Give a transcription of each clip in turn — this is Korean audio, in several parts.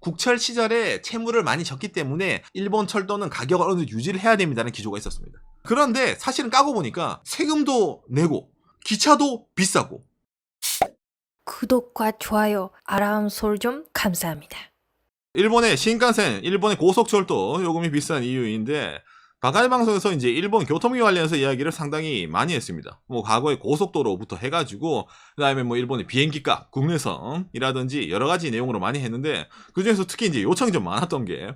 국철 시절에 채무를 많이 졌기 때문에 일본 철도는 가격을 어느 정도 유지를 해야 됩니다는 기조가 있었습니다. 그런데 사실은 까고 보니까 세금도 내고 기차도 비싸고. 구독과 좋아요, 알람 설정 감사합니다. 일본의 신칸센, 일본의 고속철도 요금이 비싼 이유인데 가가이 방송에서 이제 일본 교통비 관련해서 이야기를 상당히 많이 했습니다. 뭐 과거에 고속도로부터 해가지고 그다음에 뭐 일본의 비행기값, 국내선이라든지 여러 가지 내용으로 많이 했는데 그 중에서 특히 이제 요청이 좀 많았던 게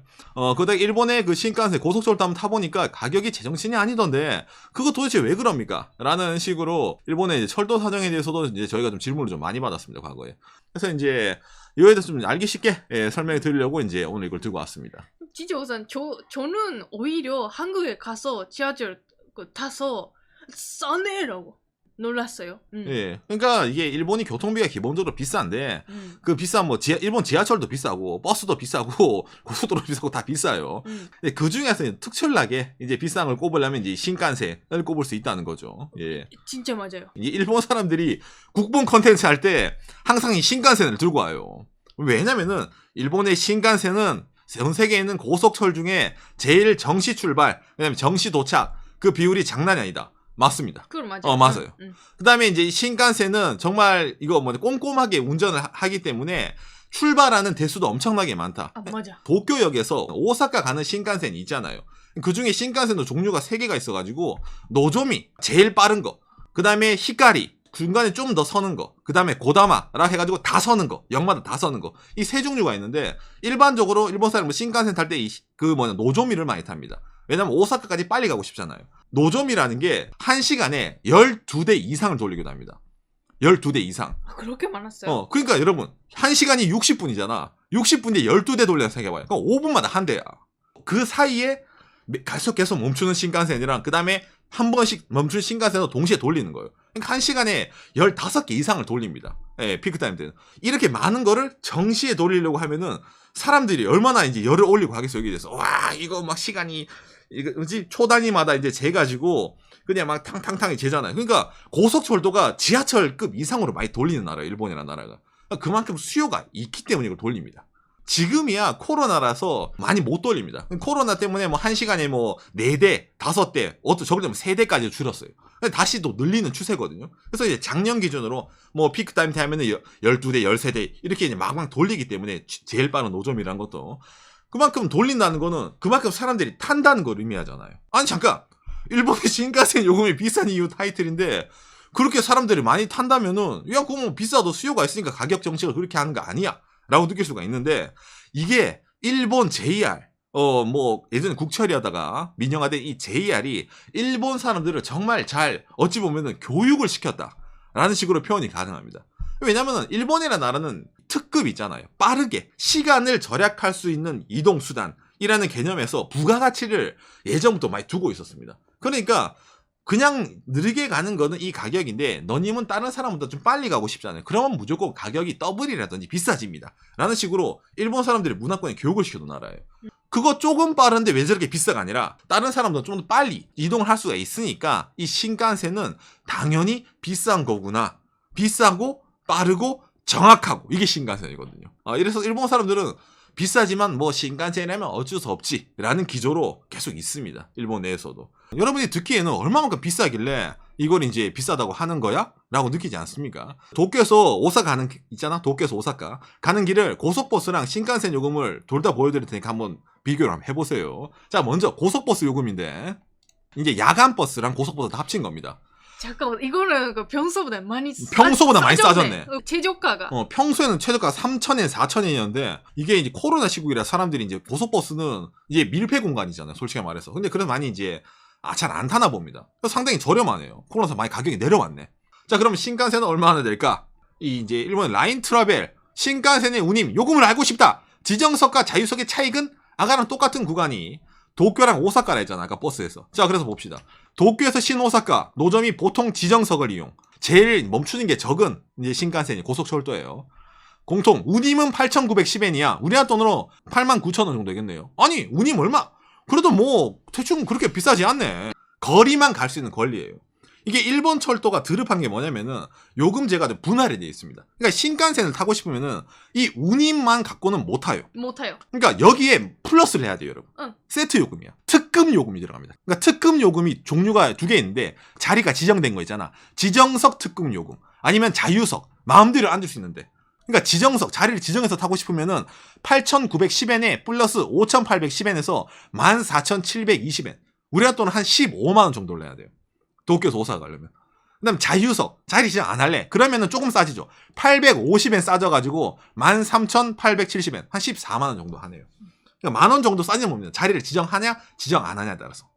그다음 일본의 그 신칸센 고속철도 한번 타보니까 가격이 제정신이 아니던데 그거 도대체 왜 그럽니까? 라는 식으로 일본의 이제 철도 사정에 대해서도 이제 저희가 좀 질문을 좀 많이 받았습니다, 과거에. 그래서 이제 이거에 대해서 좀 알기 쉽게 설명해 드리려고 이제 오늘 이걸 들고 왔습니다. 진짜 우선 저는 오히려 한국에 가서 지하철 타서 싸네라고 놀랐어요. 예. 그러니까 이게 일본이 교통비가 기본적으로 비싼데 그 비싼 뭐 일본 지하철도 비싸고 버스도 비싸고 고속도로 비싸고 다 비싸요. 근데 그 중에서 특출나게 이제 비싼 걸 꼽으려면 이제 신칸센을 꼽을 수 있다는 거죠. 예. 진짜 맞아요. 이게 일본 사람들이 국뽕 컨텐츠 할 때 항상 이 신칸센을 들고 와요. 왜냐면은 일본의 신칸센은 전 세계에 있는 고속철 중에 제일 정시 출발, 그다음에 정시 도착 그 비율이 장난이 아니다. 맞습니다. 그럼 맞아요. 맞아요. 그 다음에 이제 신칸센은 정말 이거 뭐 꼼꼼하게 운전을 하기 때문에 출발하는 대수도 엄청나게 많다. 아, 맞아. 도쿄역에서 오사카 가는 신칸센이 있잖아요. 그 중에 신칸센도 종류가 3개가 있어가지고 노조미 제일 빠른 거, 그 다음에 히카리 중간에 좀 더 서는 거, 그 다음에 고다마라 해가지고 다 서는 거, 역마다 다 서는 거, 이 3종류가 있는데 일반적으로 일본 사람은 신칸센 탈 때 노조미를 많이 탑니다. 왜냐면 오사카까지 빨리 가고 싶잖아요. 노조미라는 게 1시간에 12대 이상을 돌리기도 합니다. 12대 이상. 그렇게 많았어요? 그러니까 여러분 1시간이 60분이잖아. 60분에 12대 돌려서 생각해봐요. 그러니까 5분마다 한 대야. 그 사이에 계속 멈추는 신칸센이랑 그 다음에 한 번씩 멈춘 신칸센으로 동시에 돌리는 거예요. 그러니까 1시간에 15개 이상을 돌립니다. 예, 피크타임 때는. 이렇게 많은 거를 정시에 돌리려고 하면은 사람들이 얼마나 이제 열을 올리고 하겠어, 여기에 대해서. 와, 이거 막 시간이, 이거, 초 단위마다 이제 재가지고, 그냥 막 탕탕탕이 재잖아요. 그러니까 고속철도가 지하철급 이상으로 많이 돌리는 나라예요, 일본이라는 나라가. 그만큼 수요가 있기 때문에 이걸 돌립니다. 지금이야 코로나라서 많이 못 돌립니다. 코로나 때문에 뭐 1시간에 뭐 4대, 5대, 적을 때면 3대까지 줄었어요. 다시 또 늘리는 추세거든요. 그래서 이제 작년 기준으로 뭐 피크타임 타임에는 12대, 13대 이렇게 이제 막막 돌리기 때문에 제일 빠른 노점이라는 것도 그만큼 돌린다는 거는 그만큼 사람들이 탄다는 걸 의미하잖아요. 아니 잠깐! 일본의 신칸센 요금이 비싼 이유 타이틀인데 그렇게 사람들이 많이 탄다면은 야 그거 뭐 비싸도 수요가 있으니까 가격 정책을 그렇게 하는 거 아니야? 라고 느낄 수가 있는데 이게 일본 JR 뭐 예전에 국철이 하다가 민영화된 이 JR이 일본 사람들을 정말 잘 어찌 보면은 교육을 시켰다라는 식으로 표현이 가능합니다. 왜냐면은 일본이라는 나라는 특급 있잖아요. 빠르게 시간을 절약할 수 있는 이동수단이라는 개념에서 부가가치를 예전부터 많이 두고 있었습니다. 그러니까 그냥 느리게 가는 거는 이 가격인데 너님은 다른 사람보다 좀 빨리 가고 싶잖아요. 그러면 무조건 가격이 더블이라든지 비싸집니다. 라는 식으로 일본 사람들이 문화권에 교육을 시켜둔 나라예요. 그거 조금 빠른데 왜 저렇게 비싸가 아니라 다른 사람보다 좀 더 빨리 이동을 할 수가 있으니까 이 신칸센은 당연히 비싼 거구나. 비싸고 빠르고 정확하고 이게 신칸센이거든요. 이래서 일본 사람들은 비싸지만 뭐 신칸센이라면 어쩔 수 없지 라는 기조로 계속 있습니다. 일본 내에서도. 여러분이 듣기에는 얼마만큼 비싸길래 이걸 이제 비싸다고 하는 거야? 라고 느끼지 않습니까? 도쿄에서 오사카 가는 있잖아? 도쿄에서 오사카 가는 길을 고속버스랑 신칸센 요금을 둘 다 보여드릴 테니까 한번 비교를 한번 해보세요. 자, 먼저 고속버스 요금인데 이제 야간버스랑 고속버스 다 합친 겁니다. 잠깐만, 이거는 평소보다 많이 싸졌네. 최저가가. 평소에는 최저가 3,000엔, 4,000엔이었는데 이게 이제 코로나 시국이라 사람들이 이제 고속버스는 이제 밀폐 공간이잖아요. 솔직히 말해서. 근데 그래서 많이 이제 잘 안 타나 봅니다. 그래서 상당히 저렴하네요. 코로나서 많이 가격이 내려왔네. 자, 그럼 신칸센은 얼마나 될까? 이제 일본의 라인 트라벨 신칸센의 운임 요금을 알고 싶다. 지정석과 자유석의 차익은 아까랑 똑같은 구간이 도쿄랑 오사카라 했잖아, 아까 버스에서. 자, 그래서 봅시다. 도쿄에서 신오사카 노점이 보통 지정석을 이용. 제일 멈추는 게 적은 이제 신칸센이 고속철도예요. 공통 운임은 8,910엔이야. 우리나라 돈으로 89,000원 정도 되겠네요. 아니 운임 얼마? 그래도 뭐 대충 그렇게 비싸지 않네. 거리만 갈 수 있는 권리예요. 이게 일본 철도가 드럽한 게 뭐냐면은 요금제가 분할이 되어 있습니다. 그러니까 신칸센을 타고 싶으면은 이 운임만 갖고는 못 타요. 못 타요. 그러니까 여기에 플러스를 해야 돼요, 여러분. 응. 세트 요금이야. 특급 요금이 들어갑니다. 그러니까 특급 요금이 종류가 두 개 있는데 자리가 지정된 거 있잖아. 지정석 특급 요금 아니면 자유석 마음대로 앉을 수 있는데. 그러니까 지정석 자리를 지정해서 타고 싶으면은 8,910엔에 플러스 5,810엔에서 14,720엔. 우리가 또는 한 15만 원 정도를 내야 돼요. 도쿄에서 오사카 가려면. 그다음 자유석 자리 지정 안 할래. 그러면은 조금 싸지죠. 850엔 싸져가지고 13,870엔 한 14만 원 정도 하네요. 그러니까 만 원 정도 싸지는 겁니다. 자리를 지정하냐 지정 안 하냐에 따라서.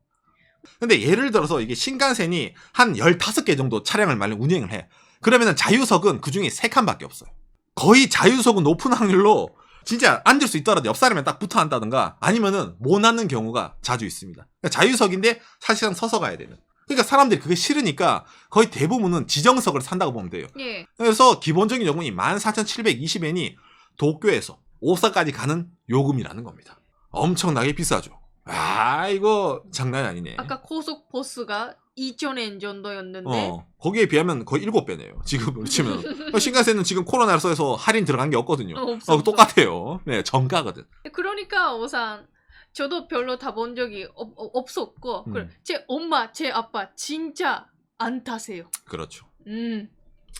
근데 예를 들어서 이게 신칸센이 한 15개 정도 차량을 만약 운행을 해. 그러면은 자유석은 그 중에 3칸밖에 없어요. 거의 자유석은 높은 확률로 진짜 앉을 수 있더라도 옆 사람이 딱 붙어 앉다든가 아니면은 못 앉는 경우가 자주 있습니다. 그러니까 자유석인데 사실상 서서 가야 되는. 그러니까 사람들이 그게 싫으니까 거의 대부분은 지정석을 산다고 보면 돼요. 예. 그래서 기본적인 요금이 14,720엔이 도쿄에서 오사카까지 가는 요금이라는 겁니다. 엄청나게 비싸죠. 아, 이거 장난이 아니네. 아까 고속 버스가 2,000엔 정도였는데 거기에 비하면 거의 7배네요. 지금 치면. 신칸센은 지금 코로나로 해서 할인 들어간 게 없거든요. 없어. 똑같아요. 네, 정가거든. 그러니까 우선 저도 별로 타본 적이 없었고 제 엄마, 제 아빠 진짜 안 타세요. 그렇죠.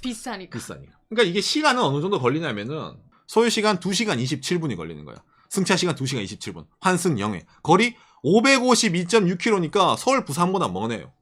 비싸니까. 그러니까 이게 시간은 어느 정도 걸리냐면은 소요 시간 2시간 27분이 걸리는 거야. 승차 시간 2시간 27분. 환승 0회. 거리 552.6km니까 서울 부산보다 머네요.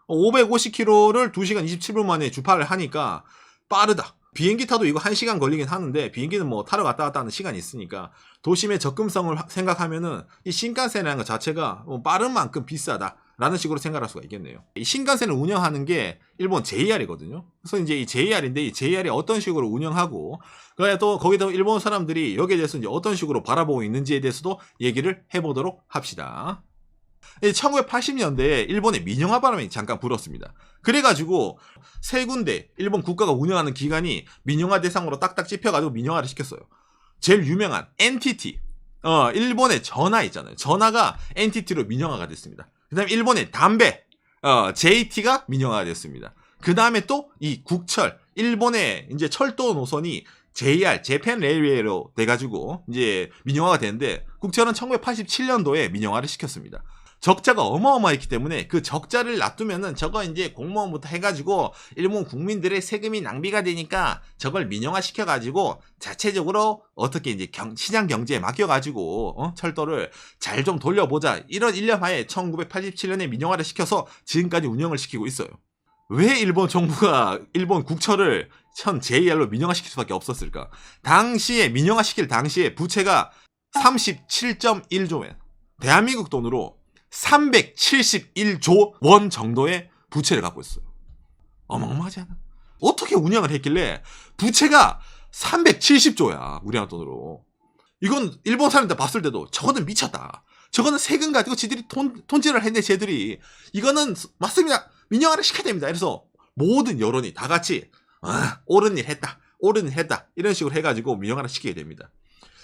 550km를 2시간 27분 만에 주파를 하니까 빠르다. 비행기 타도 이거 1시간 걸리긴 하는데 비행기는 뭐 타러 갔다 왔다 하는 시간이 있으니까 도심의 접근성을 생각하면은 이 신칸센이라는 것 자체가 뭐 빠른 만큼 비싸다라는 식으로 생각할 수가 있겠네요. 이 신칸센을 운영하는 게 일본 JR이거든요. 그래서 이제 이 JR인데 이 JR이 어떤 식으로 운영하고 그래 또 거기다 일본 사람들이 여기에 대해서 이제 어떤 식으로 바라보고 있는지에 대해서도 얘기를 해보도록 합시다. 1980년대에 일본의 민영화 바람이 잠깐 불었습니다. 그래가지고 세 군데 일본 국가가 운영하는 기관이 민영화 대상으로 딱딱 찝혀가지고 민영화를 시켰어요. 제일 유명한 NTT, 일본의 전화 있잖아요. 전화가 NTT로 민영화가 됐습니다. 그 다음에 일본의 담배, JT가 민영화가 됐습니다. 그 다음에 또 이 국철, 일본의 이제 철도 노선이 JR, 재팬 레일웨이로 돼가지고 이제 민영화가 되는데 국철은 1987년도에 민영화를 시켰습니다. 적자가 어마어마했기 때문에 그 적자를 놔두면은 저거 이제 공무원부터 해가지고 일본 국민들의 세금이 낭비가 되니까 저걸 민영화 시켜가지고 자체적으로 어떻게 이제 시장 경제에 맡겨가지고 철도를 잘 좀 돌려보자 이런 일념하에 1987년에 민영화를 시켜서 지금까지 운영을 시키고 있어요. 왜 일본 정부가 일본 국철을 현 JR로 민영화시킬 수밖에 없었을까? 당시에 민영화시킬 당시에 부채가 37.1조 엔, 대한민국 돈으로 371조 원 정도의 부채를 갖고 있어요. 어마어마하지 않아? 어떻게 운영을 했길래 부채가 370조야 우리나라 돈으로. 이건 일본 사람들 봤을 때도 저거는 미쳤다. 저거는 세금 가지고 지들이 돈질을 했네. 쟤들이 이거는 맞습니다. 민영화를 시켜야 됩니다. 그래서 모든 여론이 다 같이 옳은 일 했다 이런 식으로 해가지고 민영화를 시키게 됩니다.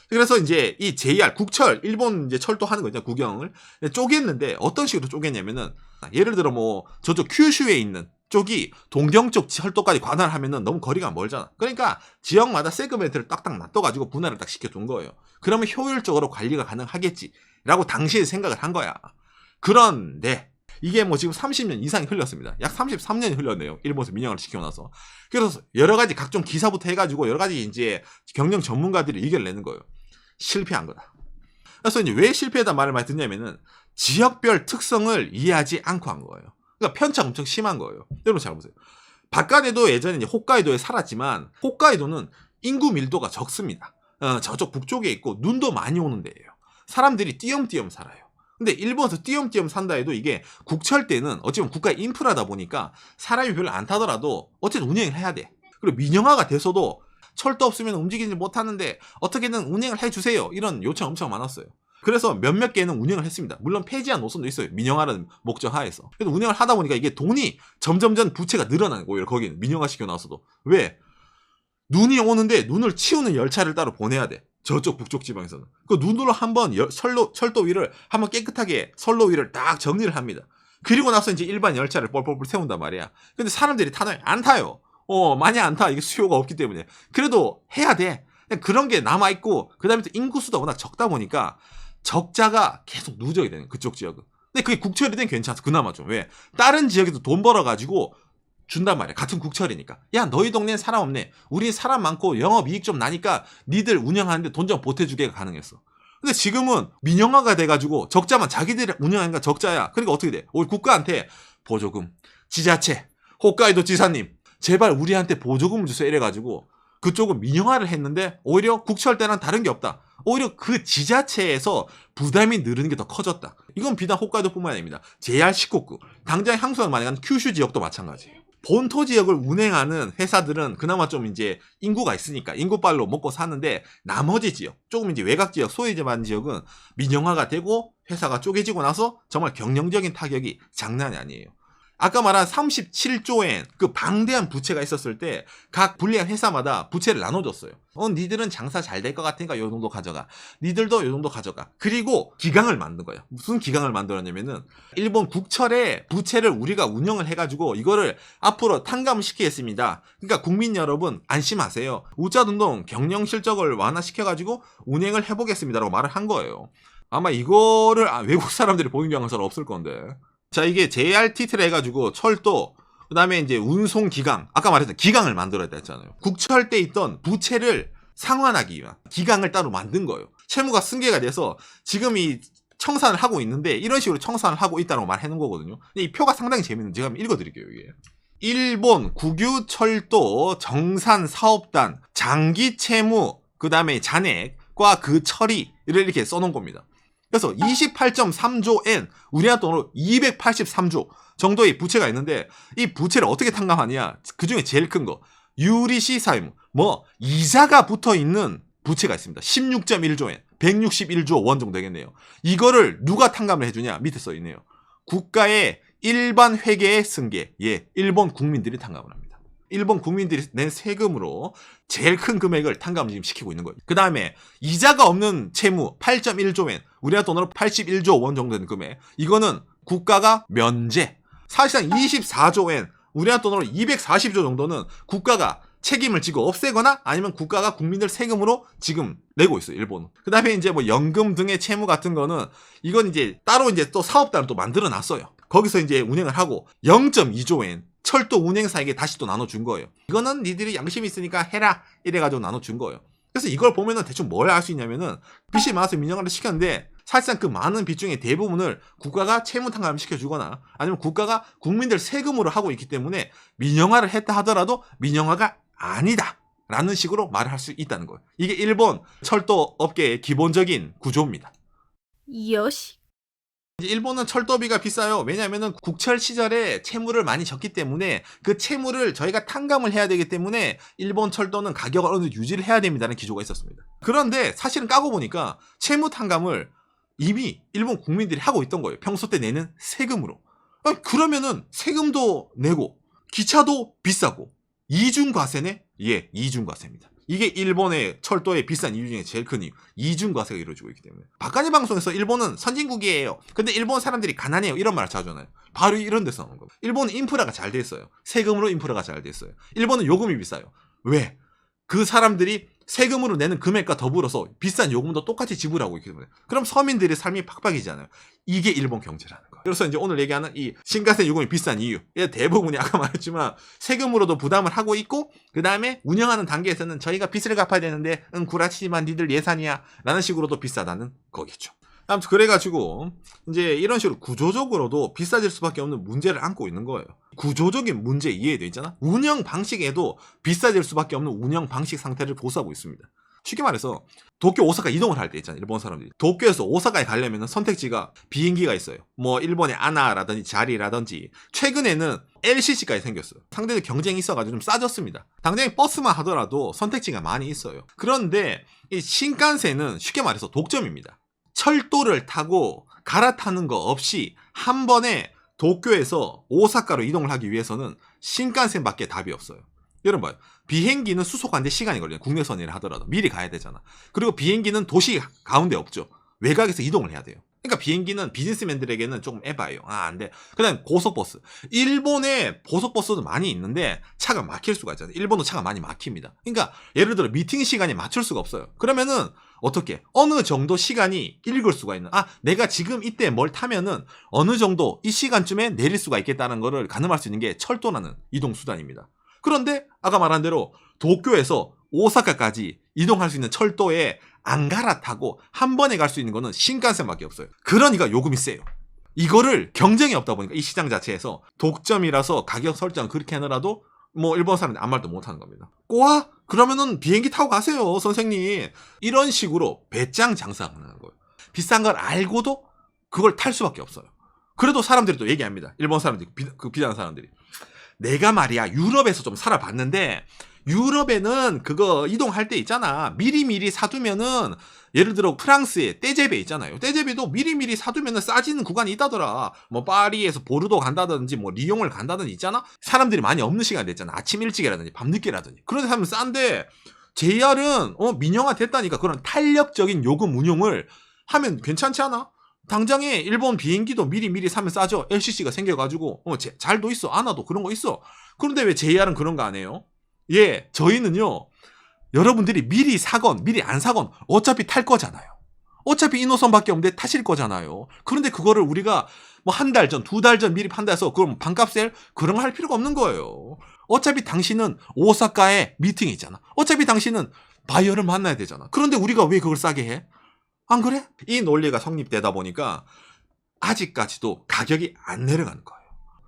그래서 이제 이 JR 국철 일본 이제 철도 하는 거 있잖아. 국영을 쪼갰는데 어떤 식으로 쪼갰냐면은 예를 들어 뭐 저쪽 큐슈에 있는 쪽이 동경 쪽 철도까지 관할을 하면은 너무 거리가 멀잖아. 그러니까 지역마다 세그멘트를 딱딱 놔둬가지고 분할을 딱 시켜준 거예요. 그러면 효율적으로 관리가 가능하겠지라고 당시에 생각을 한 거야. 그런데 이게 뭐 지금 30년 이상이 흘렀습니다. 약 33년이 흘렀네요. 일본에서 민영화를 시켜놔서. 그래서 여러 가지 각종 기사부터 해가지고 여러 가지 이제 경영 전문가들이 의견을 내는 거예요. 실패한 거다. 그래서 이제 왜 실패했다 말을 많이 듣냐면은 지역별 특성을 이해하지 않고 한 거예요. 그러니까 편차가 엄청 심한 거예요. 여러분 잘 보세요. 바깥에도 예전에 이제 홋카이도에 살았지만 홋카이도는 인구 밀도가 적습니다. 저쪽 북쪽에 있고 눈도 많이 오는 데예요. 사람들이 띄엄띄엄 살아요. 근데 일본에서 띄엄띄엄 산다 해도 이게 국철 때는 어찌보면 국가의 인프라다 보니까 사람이 별로 안 타더라도 어쨌든 운행을 해야 돼. 그리고 민영화가 돼서도 철도 없으면 움직이지 못하는데 어떻게든 운행을 해주세요. 이런 요청 엄청 많았어요. 그래서 몇몇 개는 운영을 했습니다. 물론 폐지한 노선도 있어요. 민영화라는 목적 하에서. 그래서 운영을 하다 보니까 이게 돈이 점점점 부채가 늘어나는 거예요. 거기는 민영화 시켜놔서도. 왜? 눈이 오는데 눈을 치우는 열차를 따로 보내야 돼. 저쪽 북쪽 지방에서는. 그 눈으로 한번 철도 위를 한번 깨끗하게 선로 위를 딱 정리를 합니다. 그리고 나서 이제 일반 열차를 뻘뻘뻘 세운단 말이야. 근데 사람들이 타나요? 안 타요. 많이 안 타. 이게 수요가 없기 때문에. 그래도 해야 돼. 그런 게 남아있고, 그 다음에 또 인구수도 워낙 적다 보니까 적자가 계속 누적이 되는 그쪽 지역은. 근데 그게 국철이 된 괜찮아. 그나마 좀. 왜? 다른 지역에도 돈 벌어가지고 준단 말이야. 같은 국철이니까. 야, 너희 동네엔 사람 없네. 우린 사람 많고 영업이익 좀 나니까 니들 운영하는데 돈 좀 보태주기가 가능했어. 근데 지금은 민영화가 돼가지고 적자만 자기들이 운영하니까 적자야. 그러니까 어떻게 돼? 우리 국가한테 보조금, 지자체, 홋카이도 지사님 제발 우리한테 보조금을 주세요 이래가지고 그쪽은 민영화를 했는데 오히려 국철 때랑 다른 게 없다. 오히려 그 지자체에서 부담이 늘는 게 더 커졌다. 이건 비단 홋카이도뿐만 아닙니다. JR 19구, 당장 향수가 많이 가는 큐슈 지역도 마찬가지예요. 본토 지역을 운행하는 회사들은 그나마 좀 이제 인구가 있으니까 인구빨로 먹고 사는데 나머지 지역, 조금 이제 외곽 지역, 소위 말하는 지역은 민영화가 되고 회사가 쪼개지고 나서 정말 경영적인 타격이 장난이 아니에요. 아까 말한 37조엔 그 방대한 부채가 있었을 때 각 불리한 회사마다 부채를 나눠줬어요. 니들은 장사 잘 될 것 같으니까 요 정도 가져가. 니들도 요 정도 가져가. 그리고 기강을 만든 거예요. 무슨 기강을 만들었냐면은 일본 국철의 부채를 우리가 운영을 해가지고 이거를 앞으로 탕감을 시키겠습니다. 그러니까 국민 여러분 안심하세요. 우짜운동 경영 실적을 완화시켜가지고 운행을 해보겠습니다라고 말을 한 거예요. 아마 이거를 외국 사람들이 보는 경우는 잘 없을 건데. 자, 이게 JRTT를 해가지고 철도, 그 다음에 이제 운송기강, 아까 말했던 기강을 만들어야 됐잖아요. 국철 때 있던 부채를 상환하기 위한 기강을 따로 만든 거예요. 채무가 승계가 돼서 지금 이 청산을 하고 있는데 이런 식으로 청산을 하고 있다고 말해놓은 거거든요. 근데 이 표가 상당히 재밌는데 제가 한번 읽어드릴게요. 이게 일본 국유철도 정산사업단 장기채무, 그 다음에 잔액과 그 처리를 이렇게 써놓은 겁니다. 그래서 28.3조엔 우리나라 돈으로 283조 정도의 부채가 있는데 이 부채를 어떻게 탕감하냐? 그 중에 제일 큰 거 유리시 사이무, 이자가 붙어있는 부채가 있습니다. 16.1조엔 161조 원 정도 되겠네요. 이거를 누가 탕감을 해주냐? 밑에 써있네요. 국가의 일반 회계의 승계, 일본 국민들이 탕감을 합니다. 일본 국민들이 낸 세금으로 제일 큰 금액을 탕감을 지금 시키고 있는 거예요. 그 다음에 이자가 없는 채무 8.1조엔 우리나라 돈으로 81조 원 정도 되는 금액, 이거는 국가가 면제. 사실상 24조엔 우리나라 돈으로 240조 정도는 국가가 책임을 지고 없애거나 아니면 국가가 국민들 세금으로 지금 내고 있어요, 일본은. 그 다음에 이제 연금 등의 채무 같은 거는 이건 이제 따로 이제 또 사업단을 또 만들어 놨어요. 거기서 이제 운행을 하고 0.2조엔 철도 운행사에게 다시 또 나눠준 거예요. 이거는 니들이 양심이 있으니까 해라 이래가지고 나눠준 거예요. 그래서 이걸 보면은 대충 뭘 알 수 있냐면은 빚이 많아서 민영화를 시켰는데 사실상 그 많은 빚 중에 대부분을 국가가 채무 탕감을 시켜주거나 아니면 국가가 국민들 세금으로 하고 있기 때문에 민영화를 했다 하더라도 민영화가 아니다 라는 식으로 말을 할 수 있다는 거예요. 이게 일본 철도 업계의 기본적인 구조입니다. 요시. 일본은 철도비가 비싸요. 왜냐하면 국철 시절에 채무를 많이 졌기 때문에 그 채무를 저희가 탕감을 해야 되기 때문에 일본 철도는 가격을 어느 정도 유지를 해야 됩니다라는 기조가 있었습니다. 그런데 사실은 까고 보니까 채무 탕감을 이미 일본 국민들이 하고 있던 거예요. 평소 때 내는 세금으로. 그러면은 세금도 내고 기차도 비싸고 이중과세네? 이중과세입니다. 이게 일본의 철도의 비싼 이유 중에 제일 큰 이유. 이중과세가 이루어지고 있기 때문에. 박간희 방송에서 일본은 선진국이에요. 근데 일본 사람들이 가난해요. 이런 말을 자주 하잖아요. 바로 이런 데서 나오는 겁니다. 일본은 인프라가 잘 돼 있어요. 세금으로 인프라가 잘 돼 있어요. 일본은 요금이 비싸요. 왜? 그 사람들이 세금으로 내는 금액과 더불어서 비싼 요금도 똑같이 지불하고 있기 때문에. 그럼 서민들의 삶이 팍팍이잖아요. 이게 일본 경제라는 거예요. 그래서 이제 오늘 얘기하는 이 신간센 요금이 비싼 이유. 대부분이 아까 말했지만 세금으로도 부담을 하고 있고 그 다음에 운영하는 단계에서는 저희가 빚을 갚아야 되는데 구라치지만 니들 예산이야 라는 식으로도 비싸다는 거겠죠. 아무튼 그래가지고 이제 이런 식으로 구조적으로도 비싸질 수밖에 없는 문제를 안고 있는 거예요. 구조적인 문제 이해돼 있잖아. 운영 방식에도 비싸질 수밖에 없는 운영 방식 상태를 보수하고 있습니다. 쉽게 말해서 도쿄 오사카 이동을 할 때 있잖아요. 일본 사람들이 도쿄에서 오사카에 가려면 선택지가 비행기가 있어요. 일본의 아나라든지 자리라든지 최근에는 LCC까지 생겼어요. 상대적 경쟁이 있어가지고 좀 싸졌습니다. 당장에 버스만 하더라도 선택지가 많이 있어요. 그런데 이 신칸센은 쉽게 말해서 독점입니다. 철도를 타고 갈아타는 거 없이 한 번에 도쿄에서 오사카로 이동을 하기 위해서는 신칸센밖에 답이 없어요. 여러분 봐요. 비행기는 수속하는데 시간이 걸려요. 국내선이라 하더라도 미리 가야 되잖아. 그리고 비행기는 도시 가운데 없죠. 외곽에서 이동을 해야 돼요. 그러니까 비행기는 비즈니스맨들에게는 조금 에바예요. 아, 안 돼. 그다음 고속버스. 일본에 고속버스도 많이 있는데 차가 막힐 수가 있잖아요. 일본도 차가 많이 막힙니다. 그러니까 예를 들어 미팅 시간에 맞출 수가 없어요. 그러면은 어떻게? 어느 정도 시간이 읽을 수가 있는. 아, 내가 지금 이때 뭘 타면은 어느 정도 이 시간쯤에 내릴 수가 있겠다는 거를 가늠할 수 있는 게 철도라는 이동 수단입니다. 그런데 아까 말한 대로 도쿄에서 오사카까지 이동할 수 있는 철도에 안 갈아타고 한 번에 갈 수 있는 거는 신칸센밖에 없어요. 그러니까 요금이 세요. 이거를 경쟁이 없다 보니까 이 시장 자체에서 독점이라서 가격 설정 그렇게 하느라도 뭐 일본 사람들이 아무 말도 못하는 겁니다. 꼬아? 그러면은 비행기 타고 가세요, 선생님. 이런 식으로 배짱 장사하는 거예요. 비싼 걸 알고도 그걸 탈 수밖에 없어요. 그래도 사람들이 또 얘기합니다. 일본 사람들이, 그 비싼 사람들이. 내가 말이야 유럽에서 좀 살아봤는데 유럽에는 그거 이동할 때 있잖아. 미리미리 사두면은 예를 들어 프랑스에 떼제베 있잖아요. 떼제베도 미리미리 사두면은 싸지는 구간이 있다더라. 뭐 파리에서 보르도 간다든지 뭐 리옹을 간다든지 있잖아. 사람들이 많이 없는 시간이 됐잖아. 아침 일찍이라든지 밤늦게라든지. 그런 데 사면 싼데 JR은 민영화 됐다니까. 그런 탄력적인 요금 운용을 하면 괜찮지 않아? 당장에 일본 비행기도 미리미리 사면 싸죠. LCC가 생겨가지고 잘도 있어. 아나도 그런 거 있어. 그런데 왜 JR은 그런 거 안 해요? 예, 저희는요. 여러분들이 미리 사건 미리 안 사건 어차피 탈 거잖아요. 어차피 이 노선밖에 없는데 타실 거잖아요. 그런데 그거를 우리가 뭐 한 달 전, 두 달 전 미리 판다 해서 그럼 반값 세일 그런 거 할 필요가 없는 거예요. 어차피 당신은 오사카에 미팅이 있잖아. 어차피 당신은 바이어를 만나야 되잖아. 그런데 우리가 왜 그걸 싸게 해? 안 그래? 이 논리가 성립되다 보니까 아직까지도 가격이 안 내려가는 거예요.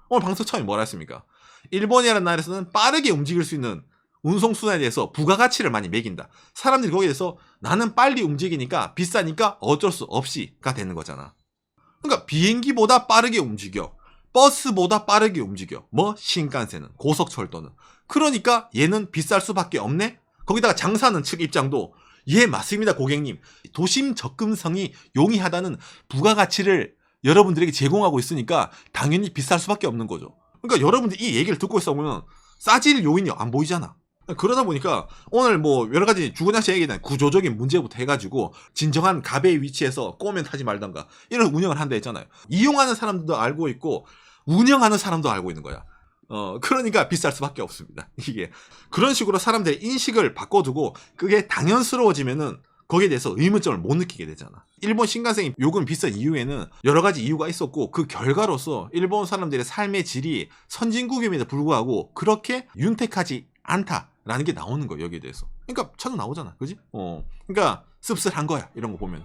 오늘 방송 처음에 뭐라 했습니까? 일본이라는 나라에서는 빠르게 움직일 수 있는 운송수단에 대해서 부가가치를 많이 매긴다. 사람들이 거기에 대해서 나는 빨리 움직이니까 비싸니까 어쩔 수 없이가 되는 거잖아. 그러니까 비행기보다 빠르게 움직여. 버스보다 빠르게 움직여. 뭐 신칸센은, 고속철도는. 그러니까 얘는 비쌀 수밖에 없네? 거기다가 장사하는 측 입장도 예, 맞습니다, 고객님. 도심 접근성이 용이하다는 부가가치를 여러분들에게 제공하고 있으니까 당연히 비쌀 수밖에 없는 거죠. 그러니까 여러분들이 이 얘기를 듣고 있어 보면 싸질 요인이 안 보이잖아. 그러다 보니까 오늘 뭐 여러 가지 주거장치 얘기에 대한 구조적인 문제부터 해가지고 진정한 갑의 위치에서 꼬면 타지 말던가 이런 운영을 한다 했잖아요. 이용하는 사람들도 알고 있고 운영하는 사람도 알고 있는 거야. 그러니까 비쌀 수밖에 없습니다. 이게 그런 식으로 사람들의 인식을 바꿔두고 그게 당연스러워지면은 거기에 대해서 의문점을 못 느끼게 되잖아. 일본 신칸센이 요금 비싼 이유에는 여러 가지 이유가 있었고 그 결과로서 일본 사람들의 삶의 질이 선진국임에도 불구하고 그렇게 윤택하지 않다라는 게 나오는 거예요. 여기에 대해서. 그러니까 차도 나오잖아. 그지? 그러니까 씁쓸한 거야. 이런 거 보면.